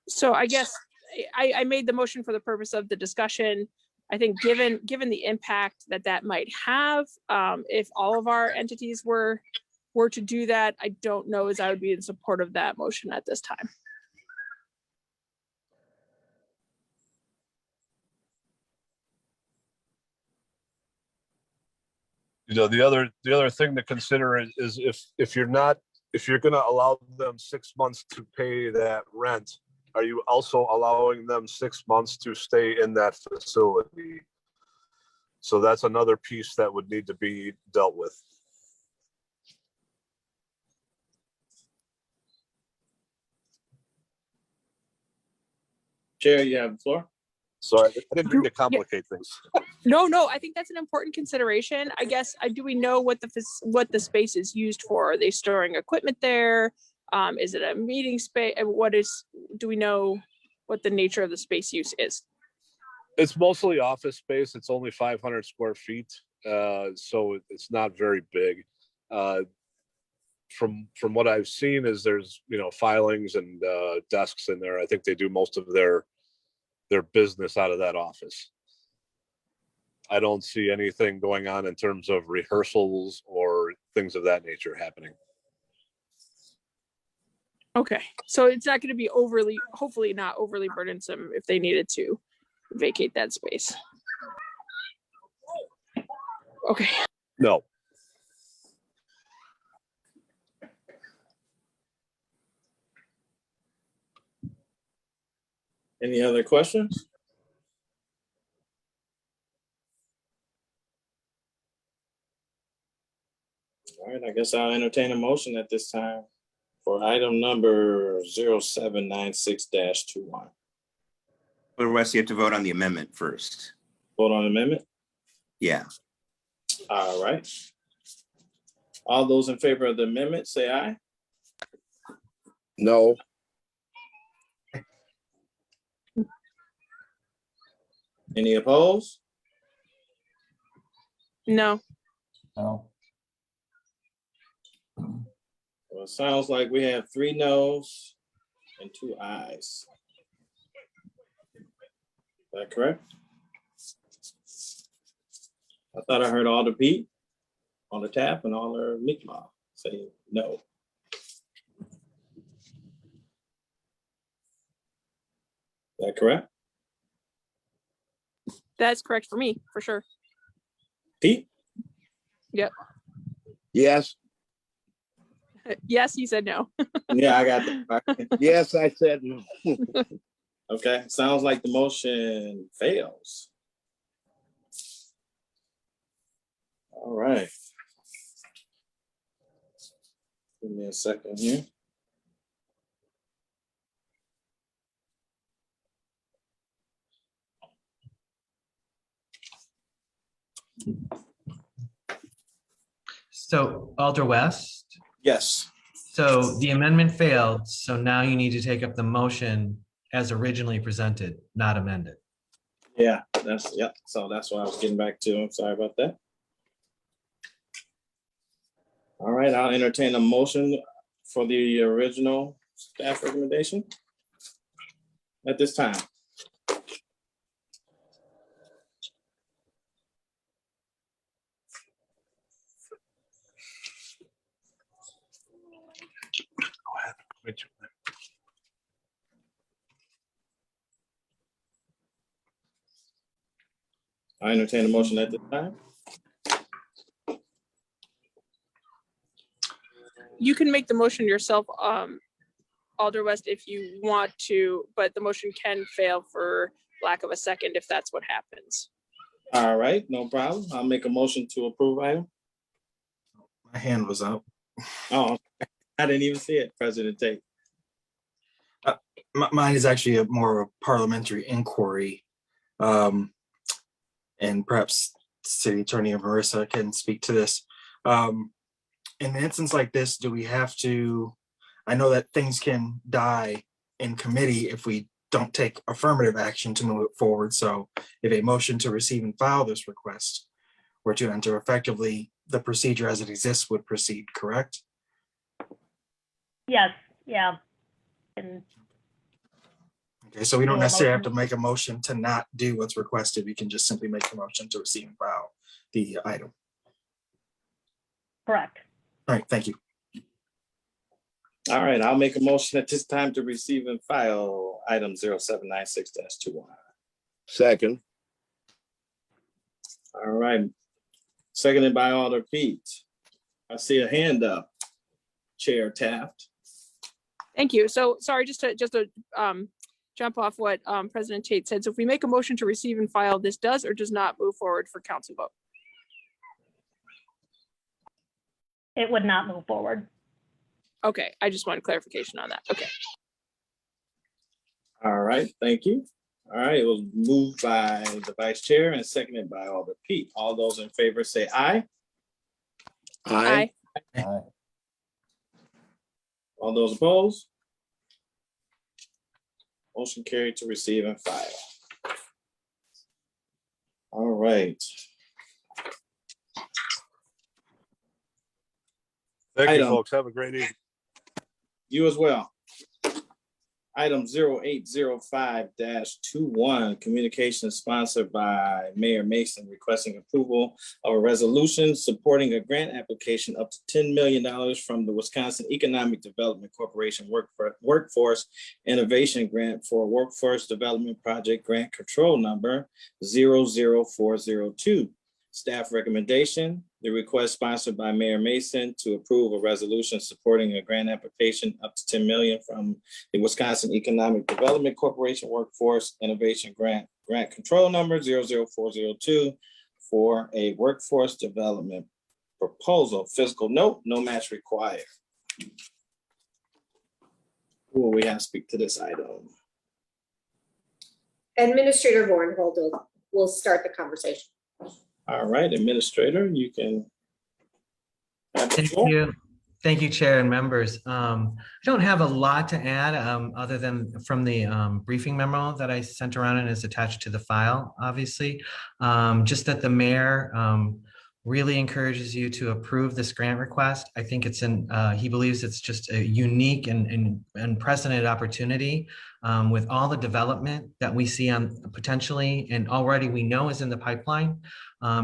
So I guess I made the motion for the purpose of the discussion. I think given the impact that might have, if all of our entities were to do that, I don't know as I would be in support of that motion at this time. The other thing to consider is if you're going to allow them 6 months to pay that rent, are you also allowing them 6 months to stay in that facility? So that's another piece that would need to be dealt with. Chair, you have the floor. Sorry, I didn't mean to complicate things. No, I think that's an important consideration. I guess, do we know what the space is used for? Are they storing equipment there? Is it a meeting space? Do we know what the nature of the space use is? It's mostly office space. It's only 500 square feet. So it's not very big. From what I've seen is there's, filings and desks in there. I think they do most of their business out of that office. I don't see anything going on in terms of rehearsals or things of that nature happening. Okay, so it's not going to be hopefully not overly burdensome if they needed to vacate that space. Okay. No. Any other questions? All right, I guess I'll entertain a motion at this time for item number 0796-21. Otherwise, you have to vote on the amendment first. Vote on amendment? Yeah. All right. All those in favor of the amendment, say aye. No. Any opposed? No. No. Well, it sounds like we have 3 no's and 2 ayes. Is that correct? I thought I heard Alder Pete, Alder Tapp, and Alder Mi'kmaq say no. Is that correct? That's correct for me, for sure. Pete? Yep. Yes. Yes, you said no. Yeah, I got that. Yes, I said no. Okay, sounds like the motion fails. All right. Give me a second here. So Alder West, Yes. So the amendment failed, so now you need to take up the motion as originally presented, not amended. Yeah, yep. So that's what I was getting back to. I'm sorry about that. All right, I'll entertain a motion for the original staff recommendation at this time. I entertain a motion at this time. You can make the motion yourself, Alder West, if you want to, but the motion can fail for lack of a second if that's what happens. All right, no problem. I'll make a motion to approve item. My hand was up. Oh, I didn't even see it, President Tate. Mine is actually a more parliamentary inquiry. And perhaps City Attorney Marissa can speak to this. In an instance like this, do we have to, I know that things can die in committee if we don't take affirmative action to move it forward. So if a motion to receive and file this request were to enter effectively, the procedure as it exists would proceed, correct? Yes, yeah. And Okay, so we don't Do a necessarily have to motion. make a motion to not do what's requested. We can just simply make the motion to receive and file the item. correct. All right, thank you. All right, I'll make a motion at this time to receive and file item 0796-21. Second. All right, seconded by Alder Pete. I see a hand up, Chair Taft. Thank you. So sorry, just to jump off what President Tate said. So if we make a motion to receive and file, this does or does not move forward for council vote? It would not move forward. Okay, I just wanted clarification on that. Okay. All right, thank you. All right, it was moved by the Vice Chair and seconded by Alder Pete. All those in favor say aye. Aye. Aye. All those opposed? Motion carried to receive and file. All right. Thank you, Item. folks. Have a great evening. You as well. Item 0805-21, communication sponsored by Mayor Mason requesting approval of a resolution supporting a grant application up to $10 million from the Wisconsin Economic Development Corporation Workforce Innovation Grant for Workforce Development Project Grant Control Number 00402. Staff recommendation, the request sponsored by Mayor Mason to approve a resolution supporting a grant application up to $10 million from the Wisconsin Economic Development Corporation Workforce Innovation Grant Control Number 00402 for a workforce development proposal. Fiscal note, no match required. Who will we have speak to this item? Administrator Vornhold will start the conversation. All right, Administrator, you can. have the Thank floor. you. Thank you, Chair and members. I don't have a lot to add other than from the briefing memo that I sent around and is attached to the file, obviously. Just that the mayor really encourages you to approve this grant request. I think it's he believes it's just a unique and unprecedented opportunity with all the development that we see on potentially and already we know is in the pipeline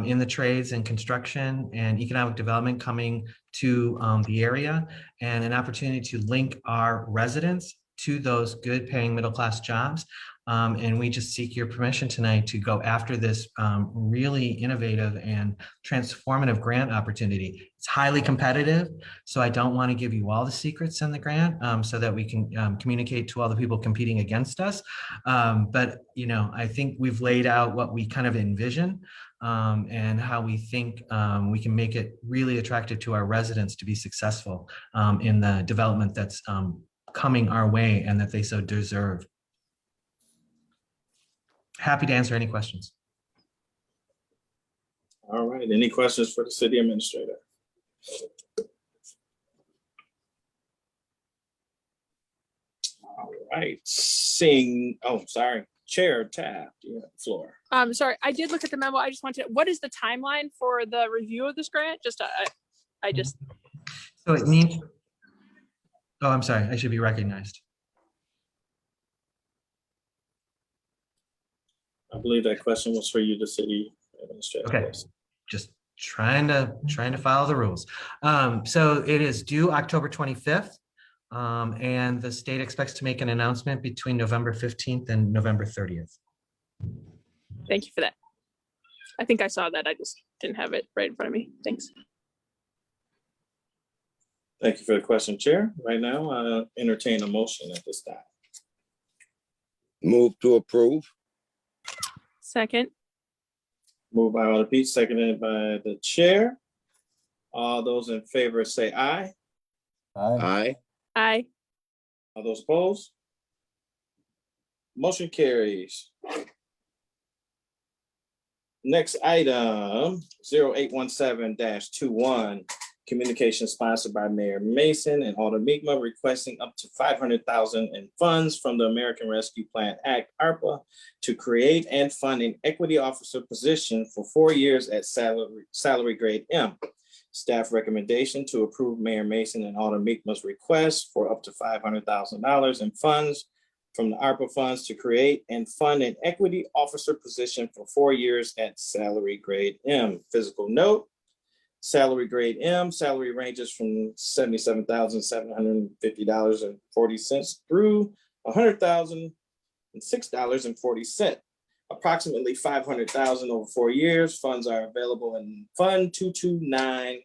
in the trades and construction and economic development coming to the area, and an opportunity to link our residents to those good paying middle-class jobs. And we just seek your permission tonight to go after this really innovative and transformative grant opportunity. It's highly competitive, so I don't want to give you all the secrets in the grant so that we can communicate to all the people competing against us. But I think we've laid out what we kind of envision and how we think we can make it really attractive to our residents to be successful in the development that's coming our way and that they so deserve. Happy to answer any questions. All right, any questions for the city administrator? right, Chair Taft, you have the floor. Sorry, I did look at the memo. I just wanted, what is the timeline for the review of this grant? Just, I just, So it needs, oh, I'm sorry, I should be recognized. I believe that question was for you, the city administrator. Okay, just trying to follow the rules. So it is due October 25th. And the state expects to make an announcement between November 15th and November 30th. thank you for that. I think I saw that. I just didn't have it right in front of me. Thanks. Thank you for the question, Chair. Right now, I entertain a motion at this time. Move to approve. Second, Moved by Alder Pete, seconded by the Chair. All those in favor say aye. Aye. aye. All those opposed? Motion carries. Next item, 0817-21, communication sponsored by Mayor Mason and Alder Mi'kmaq requesting up to $500,000 in funds from the American Rescue Plan Act, ARPA, to create and fund an equity officer position for 4 years at salary grade M. Staff recommendation to approve Mayor Mason and Alder Mi'kmaq's request for up to $500,000 in funds from the ARPA funds to create and fund an equity officer position for 4 years at salary grade M. Physical note, salary grade M, salary ranges from $77,750.40 through $100,006.40. Approximately $500,000 over 4 years. Funds are available in Fund 229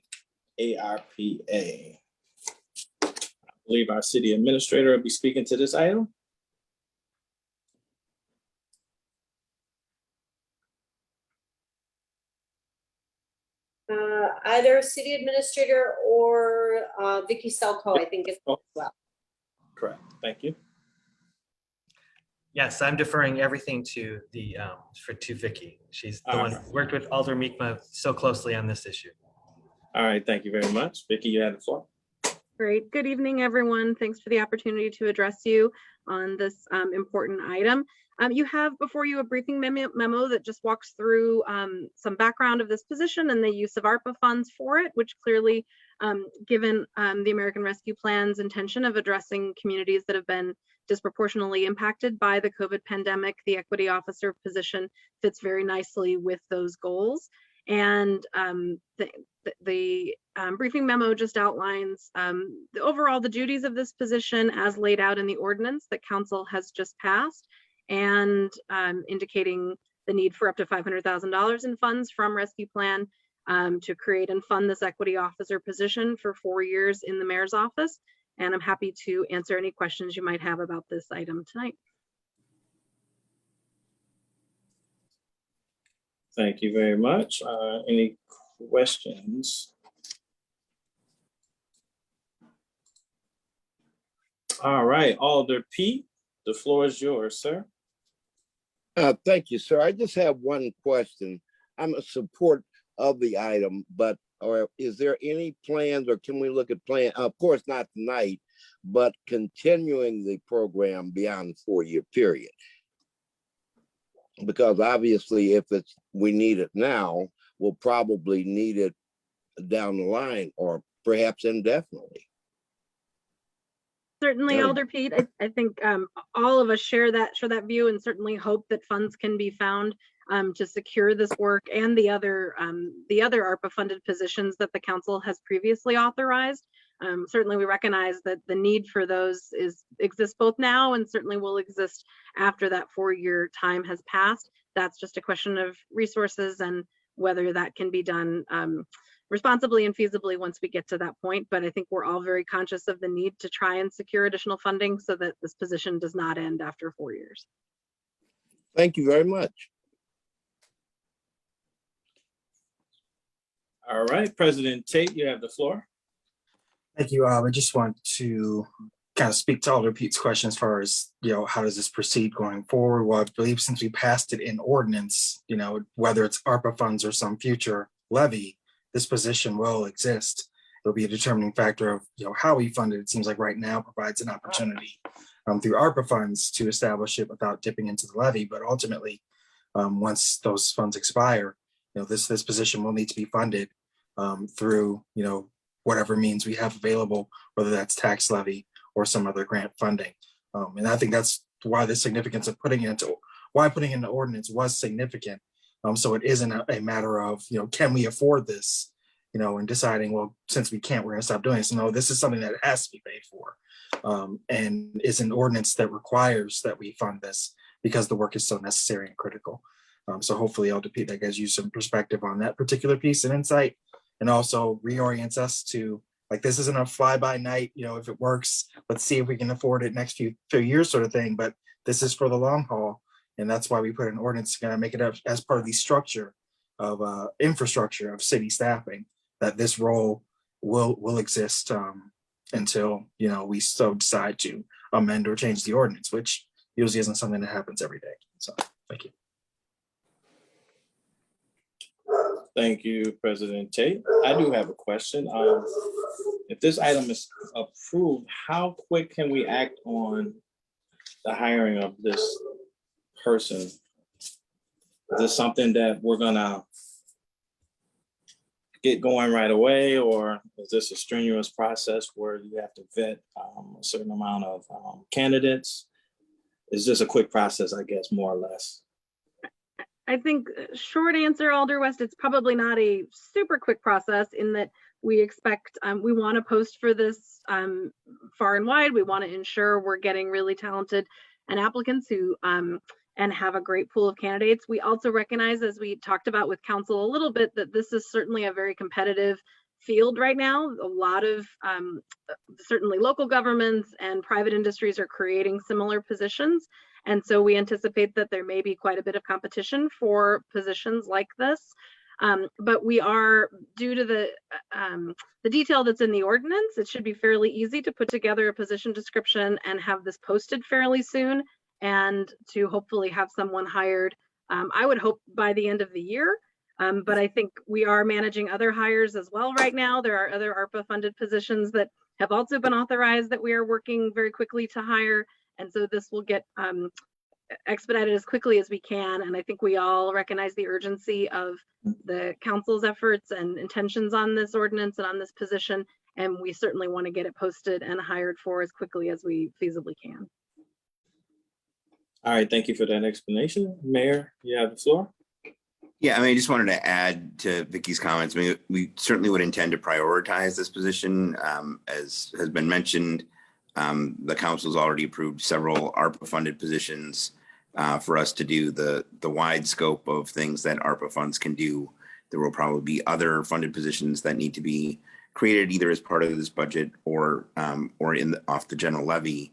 ARPA. I believe our city administrator will be speaking to this item. Either city administrator or Vicky Selko, I think is as well. Correct. Thank you. Yes, I'm deferring everything to the to Vicky. She's the one who worked with Alder Mi'kmaq so closely on this issue. All right, thank you very much. Vicky, you have the floor. Great. Good evening, everyone. Thanks for the opportunity to address you on this important item. You have before you a briefing memo that just walks through some background of this position and the use of ARPA funds for it, which clearly, given the American Rescue Plan's intention of addressing communities that have been disproportionately impacted by the COVID pandemic, the equity officer position fits very nicely with those goals. And the briefing memo just outlines the duties of this position as laid out in the ordinance that council has just passed, and indicating the need for up to $500,000 in funds from Rescue Plan to create and fund this equity officer position for 4 years in the mayor's office. And I'm happy to answer any questions you might have about this item tonight. Thank you very much. Any questions? All right, Alder Pete, the floor is yours, sir. Thank you, sir. I just have one question. I'm in support of the item, but is there any plans, or can we look at plans? Of course, not tonight, but continuing the program beyond 4-year period. Because obviously, if we need it now, we'll probably need it down the line, or perhaps indefinitely. Certainly, Alder Pete, I think all of us share that view, and certainly hope that funds can be found to secure this work and the other ARPA funded positions that the council has previously authorized. Certainly, we recognize that the need for those exists both now and certainly will exist after that 4-year time has passed. That's just a question of resources and whether that can be done responsibly and feasibly once we get to that point. But I think we're all very conscious of the need to try and secure additional funding so that this position does not end after 4 years. Thank you very much. All right, President Tate, you have the floor. Thank you. I just want to kind of speak to Alder Pete's question as far as, how does this proceed going forward? Well, I believe since we passed it in ordinance, whether it's ARPA funds or some future levy, this position will exist. It'll be a determining factor of, how we fund it. It seems like right now provides an opportunity through ARPA funds to establish it without dipping into the levy. But ultimately, once those funds expire, this position will need to be funded through, whatever means we have available, whether that's tax levy or some other grant funding. And I think that's why the significance of putting it in the ordinance was significant. So it isn't a matter of, can we afford this, and deciding, well, since we can't, we're gonna stop doing this. No, this is something that has to be paid for. And is an ordinance that requires that we fund this because the work is so necessary and critical. So hopefully Elder Pete, that gives you some perspective on that particular piece and insight, and also reorients us to, like, this isn't a fly by night, if it works, let's see if we can afford it next few years sort of thing, but this is for the long haul. And that's why we put an ordinance to make it up as part of the structure of infrastructure of city staffing, that this role will exist until, we so decide to amend or change the ordinance, which usually isn't something that happens every day. So thank you. Thank you, President Tate. I do have a question. If this item is approved, how quick can we act on the hiring of this person? Is this something that we're gonna get going right away, or is this a strenuous process where you have to vet a certain amount of candidates? Is this a quick process, I guess, more or less? I think short answer, Alder West, it's probably not a super quick process in that we expect, we want to post for this far and wide. We want to ensure we're getting really talented and applicants who and have a great pool of candidates. We also recognize, as we talked about with council a little bit, that this is certainly a very competitive field right now. A lot of certainly local governments and private industries are creating similar positions. And so we anticipate that there may be quite a bit of competition for positions like this. But we are, due to the detail that's in the ordinance, it should be fairly easy to put together a position description and have this posted fairly soon, and to hopefully have someone hired, I would hope by the end of the year. But I think we are managing other hires as well right now. There are other ARPA funded positions that have also been authorized that we are working very quickly to hire. And so this will get expedited as quickly as we can. And I think we all recognize the urgency of the council's efforts and intentions on this ordinance and on this position. And we certainly want to get it posted and hired for as quickly as we feasibly can. All right, thank you for that explanation. Mayor, you have the floor. Yeah, I just wanted to add to Vicky's comments. We certainly would intend to prioritize this position. As has been mentioned, the council's already approved several ARPA funded positions for us to do the wide scope of things that ARPA funds can do. There will probably be other funded positions that need to be created either as part of this budget or off the general levy.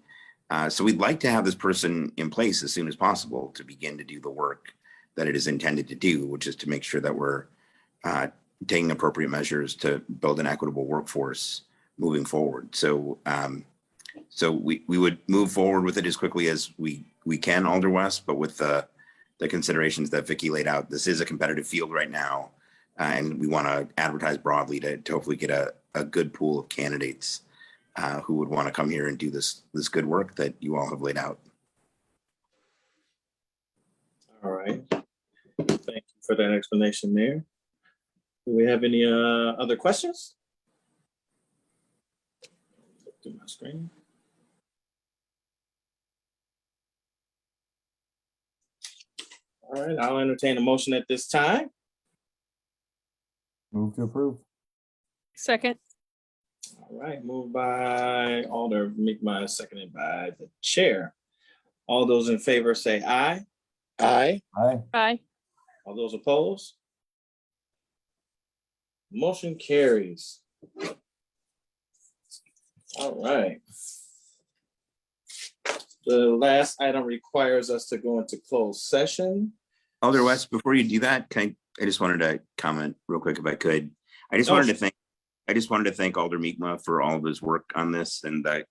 So we'd like to have this person in place as soon as possible to begin to do the work that it is intended to do, which is to make sure that we're taking appropriate measures to build an equitable workforce moving forward. So we would move forward with it as quickly as we can, Alder West, but with the considerations that Vicky laid out. This is a competitive field right now, and we want to advertise broadly to hopefully get a good pool of candidates who would want to come here and do this good work that you all have laid out. All right. Thank you for that explanation, Mayor. Do we have any other questions? Do my screen. All right, I'll entertain a motion at this time. Move to approve. Second. All right, moved by Alder Mi'kmaq, seconded by the chair. All those in favor say aye. Aye. Aye. Aye. All those opposed? Motion carries. All right. The last item requires us to go into closed session. Alder West, before you do that, I just wanted to comment real quick if I could. I just wanted to thank Alder Mi'kmaq for all of his work on this, and the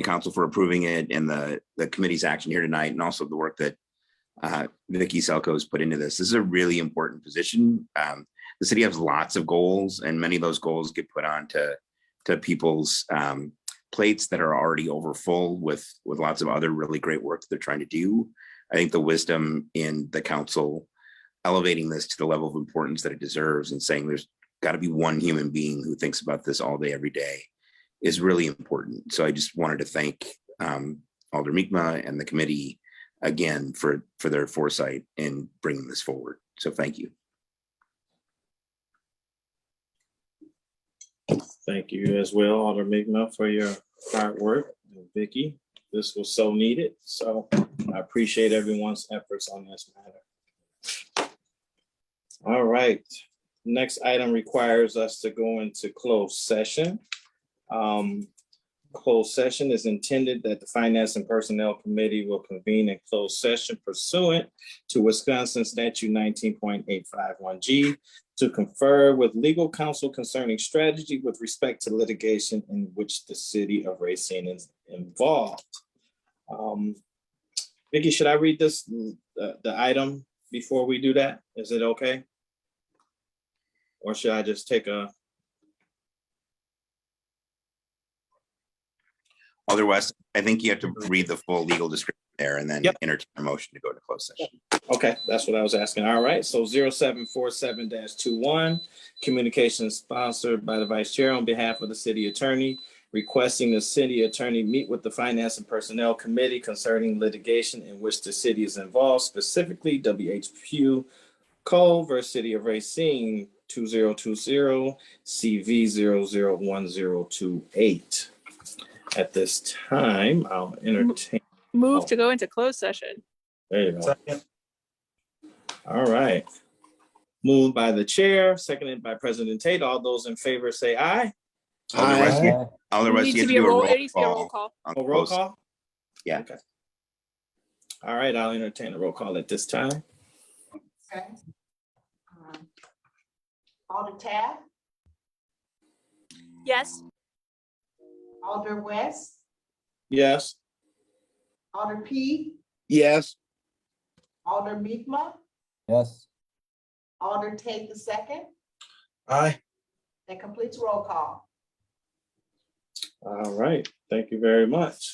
council for approving it, and the committee's action here tonight, and also the work that Vicky Selko has put into this. This is a really important position. The city has lots of goals, and many of those goals get put on to people's plates that are already overfull with lots of other really great work that they're trying to do. I think the wisdom in the council elevating this to the level of importance that it deserves and saying there's got to be one human being who thinks about this all day, every day is really important. So I just wanted to thank Alder Mi'kmaq and the committee again for their foresight in bringing this forward. So thank you. Thank you as well, Alder Mi'kmaq, for your hard work. And Vicky, this was so needed. So I appreciate everyone's efforts on this matter. All right. Next item requires us to go into closed session. Closed session is intended that the Finance and Personnel Committee will convene in closed session pursuant to Wisconsin Statute 19.851G to confer with legal counsel concerning strategy with respect to litigation in which the city of Racine is involved. Vicky, should I read this, the item before we do that? Is it okay? Or should I just take a? Otherwise, I think you have to read the full legal description there and then entertain a motion to go to closed session. Okay, that's what I was asking. All right, so 0747-21, communication sponsored by the vice chair on behalf of the city attorney, requesting the city attorney meet with the Finance and Personnel Committee concerning litigation in which the city is involved, specifically WHQ Cole versus City of Racine 2020 CV 001028. At this time, I'll entertain. Move to go into closed session. There you go. All right. Moved by the chair, seconded by President Tate. All those in favor say aye. All the rest, It needs to be a roll call. on A roll closed- call? Yeah. Okay. All right, I'll entertain a roll call at this time. Okay. Alder Taft, Yes. Alder West, Yes. Alder P, Yes. Alder Mi'kmaq, Yes. Alder Tate the second. Aye. That completes roll call. All right, thank you very much.